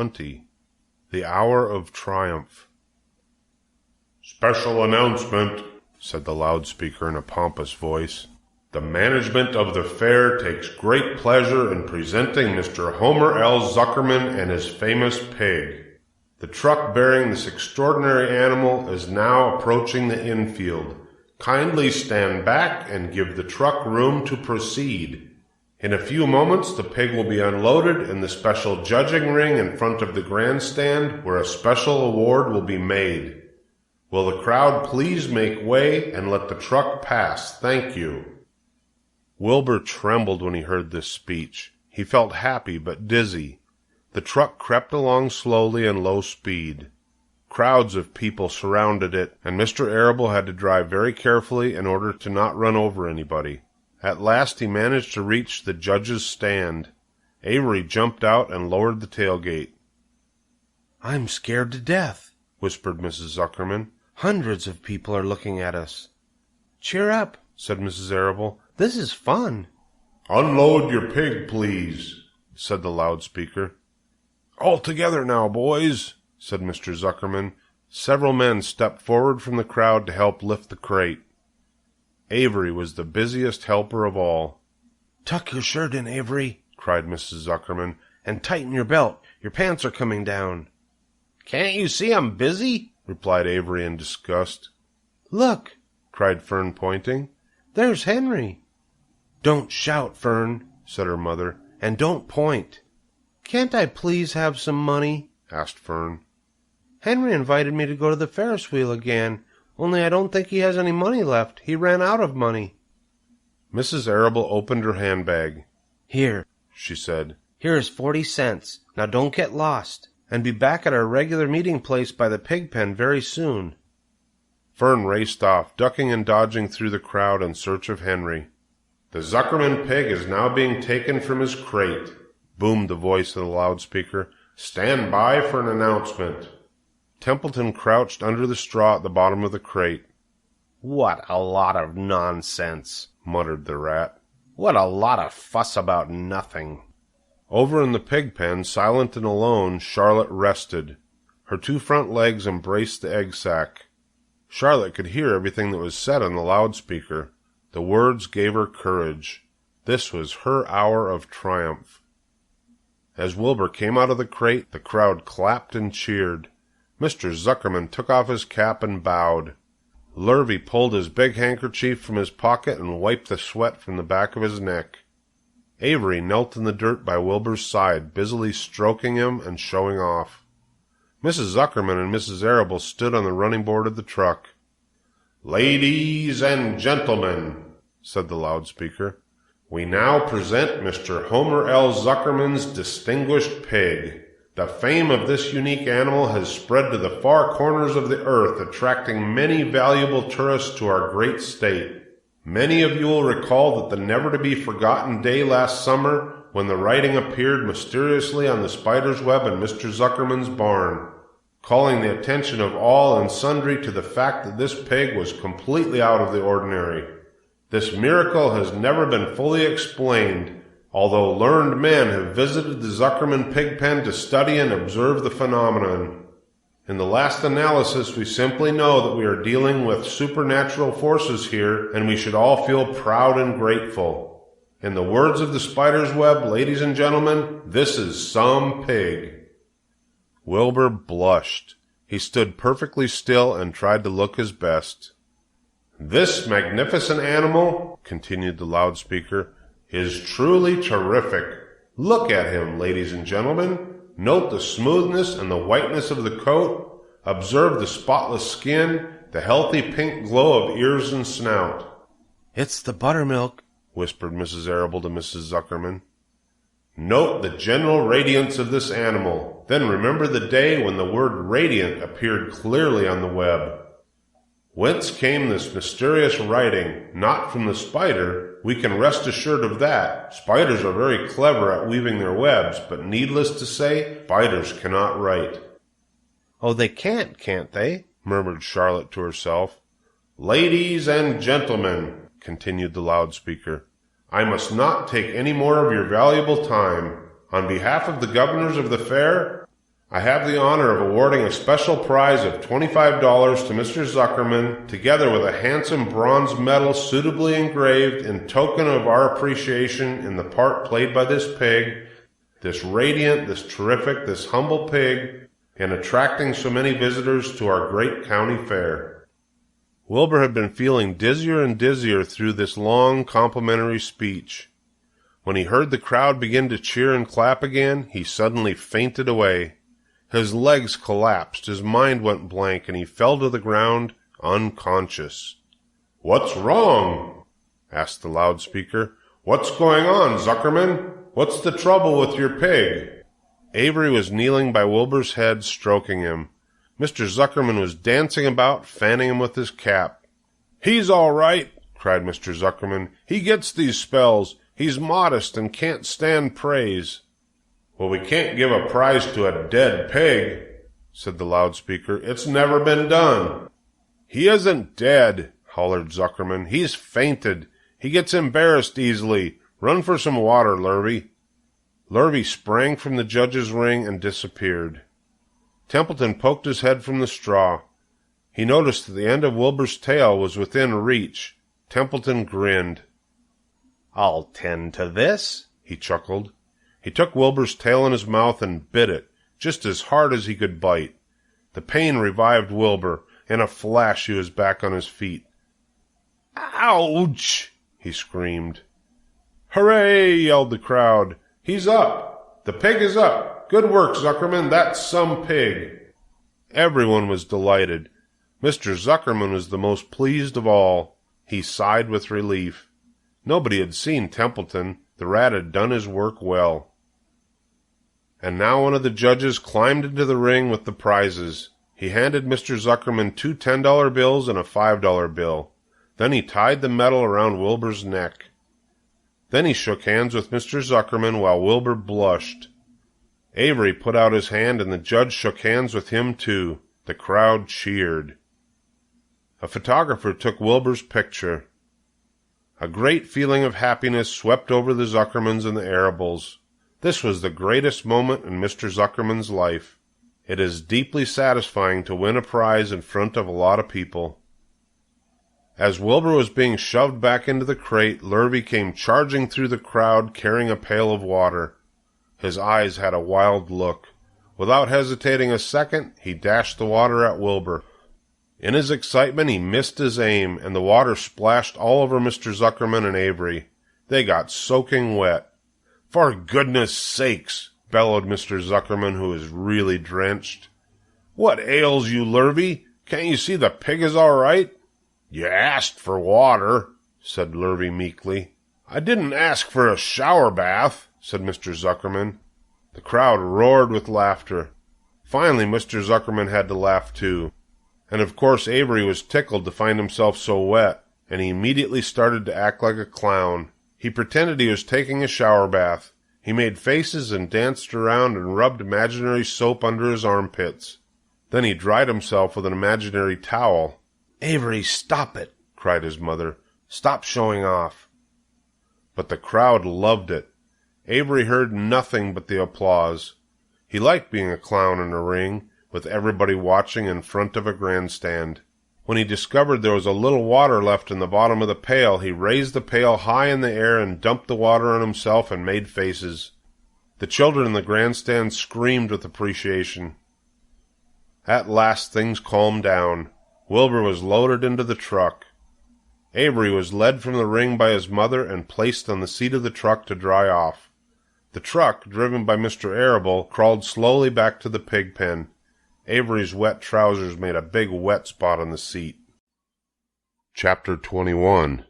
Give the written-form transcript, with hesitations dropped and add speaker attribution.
Speaker 1: 20. The Hour of Triumph. "Special announcement," said the loudspeaker in a pompous voice. "The management of the fair takes great pleasure in presenting Mr. Homer L. Zuckerman and his famous pig. The truck bearing this extraordinary animal is now approaching the infield. Kindly stand back and give the truck room to proceed. In a few moments the pig will be unloaded in the special judging ring in front of the grandstand, where a special award will be made. Will the crowd please make way and let the truck pass? Thank you." Wilbur trembled when he heard this speech. He felt happy but dizzy. The truck crept along slowly and low speed. Crowds of people surrounded it, and Mr. Arable had to drive very carefully in order to not run over anybody. At last he managed to reach the judge's stand. Avery jumped out and lowered the tailgate.
Speaker 2: "I'm scared to death,"
Speaker 1: whispered Mrs. Zuckerman.
Speaker 2: "Hundreds of people are looking at us." "Cheer up," said Mrs. Arable. "This is fun."
Speaker 1: "Unload your pig, please," said the loudspeaker. "All together now, boys," said Mr. Zuckerman. Several men stepped forward from the crowd to help lift the crate. Avery was the busiest helper of all.
Speaker 2: "Tuck your shirt in, Avery,"
Speaker 1: cried Mrs. Zuckerman,
Speaker 2: "and tighten your belt. Your pants are coming down."
Speaker 3: "Can't you see I'm busy?"
Speaker 1: replied Avery in disgust.
Speaker 2: "Look,"
Speaker 1: cried Fern, pointing.
Speaker 2: "there's Henry." "Don't shout, Fern," said her mother, "and don't point." "Can't I please have some money?" asked Fern. "Henry invited me to go to the Ferris wheel again, only I don't think he has any money left. He ran out of money."
Speaker 1: Mrs. Arable opened her handbag.
Speaker 2: "Here,"
Speaker 1: she said.
Speaker 2: "Here is 40 cents. Now don't get lost, and be back at our regular meeting place by the pig pen very soon."
Speaker 1: Fern raced off, ducking and dodging through the crowd in search of Henry. "The Zuckerman pig is now being taken from his crate," boomed the voice of the loudspeaker. "Stand by for an announcement." Templeton crouched under the straw at the bottom of the crate.
Speaker 3: "What a lot of nonsense,"
Speaker 1: muttered the rat.
Speaker 3: "What a lot of fuss about nothing."
Speaker 1: Over in the pig pen, silent and alone, Charlotte rested. Her two front legs embraced the egg sack. Charlotte could hear everything that was said on the loudspeaker. The words gave her courage. This was her hour of triumph. As Wilbur came out of the crate, the crowd clapped and cheered. Mr. Zuckerman took off his cap and bowed. Lurvy pulled his big handkerchief from his pocket and wiped the sweat from the back of his neck. Avery knelt in the dirt by Wilbur's side, busily stroking him and showing off. Mrs. Zuckerman and Mrs. Arable stood on the running board of the truck. "Ladies and gentlemen," said the loudspeaker, "we now present Mr. Homer L. Zuckerman's distinguished pig. The fame of this unique animal has spread to the far corners of the earth, attracting many valuable tourists to our great state. Many of you will recall that the never-to-be-forgotten day last summer when the writing appeared mysteriously on the spider's web in Mr. Zuckerman's barn, calling the attention of all and sundry to the fact that this pig was completely out of the ordinary. This miracle has never been fully explained, although learned men have visited the Zuckerman pig pen to study and observe the phenomenon. In the last analysis, we simply know that we are dealing with supernatural forces here, and we should all feel proud and grateful. In the words of the spider's web, ladies and gentlemen, this is some pig." Wilbur blushed. He stood perfectly still and tried to look his best. "This magnificent animal," continued the loudspeaker, "is truly terrific. Look at him, ladies and gentlemen. Note the smoothness and the whiteness of the coat. Observe the spotless skin, the healthy pink glow of ears and snout."
Speaker 2: "It's the buttermilk,"
Speaker 1: whispered Mrs. Arable to Mrs. Zuckerman. "Note the general radiance of this animal. Then remember the day when the word radiant appeared clearly on the web. Whence came this mysterious writing? Not from the spider. We can rest assured of that. Spiders are very clever at weaving their webs, but needless to say, spiders cannot write."
Speaker 2: "Oh, they can't they?"
Speaker 1: murmured Charlotte to herself. "Ladies and gentlemen," continued the loudspeaker, "I must not take any more of your valuable time. On behalf of the governors of the fair, I have the honor of awarding a special prize of $25 to Mr. Zuckerman, together with a handsome bronze medal suitably engraved in token of our appreciation in the part played by this pig, this radiant, this terrific, this humble pig, in attracting so many visitors to our great county fair." Wilbur had been feeling dizzier and dizzier through this long complimentary speech. When he heard the crowd begin to cheer and clap again, he suddenly fainted away. His legs collapsed, his mind went blank, and he fell to the ground unconscious. "What's wrong?" asked the loudspeaker. "What's going on, Zuckerman? What's the trouble with your pig?" Avery was kneeling by Wilbur's head, stroking him. Mr. Zuckerman was dancing about, fanning him with his cap. "He's all right," cried Mr. Zuckerman. "He gets these spells. He's modest and can't stand praise." "Well, we can't give a prize to a dead pig," said the loudspeaker. "It's never been done." "He isn't dead," hollered Zuckerman. "He's fainted. He gets embarrassed easily. Run for some water, Lurvy." Lurvy sprang from the judge's ring and disappeared. Templeton poked his head from the straw. He noticed that the end of Wilbur's tail was within reach. Templeton grinned.
Speaker 3: "I'll tend to this," he chuckled.
Speaker 1: He took Wilbur's tail in his mouth and bit it, just as hard as he could bite. The pain revived Wilbur. In a flash he was back on his feet. "Ouch!" he screamed. "Hooray!" yelled the crowd. "He's up! The pig is up! Good work, Zuckerman! That's some pig!" Everyone was delighted. Mr. Zuckerman was the most pleased of all. He sighed with relief. Nobody had seen Templeton. The rat had done his work well. And now one of the judges climbed into the ring with the prizes. He handed Mr. Zuckerman 2 $10 bills and a $5 bill. Then he tied the medal around Wilbur's neck. Then he shook hands with Mr. Zuckerman while Wilbur blushed. Avery put out his hand and the judge shook hands with him too. The crowd cheered. A photographer took Wilbur's picture. A great feeling of happiness swept over the Zuckermans and the Arables. This was the greatest moment in Mr. Zuckerman's life. It is deeply satisfying to win a prize in front of a lot of people. As Wilbur was being shoved back into the crate, Lurvy came charging through the crowd carrying a pail of water. His eyes had a wild look. Without hesitating a second, he dashed the water at Wilbur. In his excitement, he missed his aim, and the water splashed all over Mr. Zuckerman and Avery. They got soaking wet. "For goodness sakes!" bellowed Mr. Zuckerman, who was really drenched. "What ails you, Lurvy? Can't you see the pig is all right?" "You asked for water," said Lurvy meekly. "I didn't ask for a shower bath," said Mr. Zuckerman. The crowd roared with laughter. Finally, Mr. Zuckerman had to laugh too. And of course Avery was tickled to find himself so wet, and he immediately started to act like a clown. He pretended he was taking a shower bath. He made faces and danced around and rubbed imaginary soap under his armpits. Then he dried himself with an imaginary towel. "Avery, stop it!" cried his mother. "Stop showing off." But the crowd loved it. Avery heard nothing but the applause. He liked being a clown in a ring, with everybody watching in front of a grandstand. When he discovered there was a little water left in the bottom of the pail, he raised the pail high in the air and dumped the water on himself and made faces. The children in the grandstand screamed with appreciation. At last things calmed down. Wilbur was loaded into the truck. Avery was led from the ring by his mother and placed on the seat of the truck to dry off. The truck, driven by Mr. Arable, crawled slowly back to the pig pen. Avery's wet trousers made a big wet spot on the seat. Chapter 21.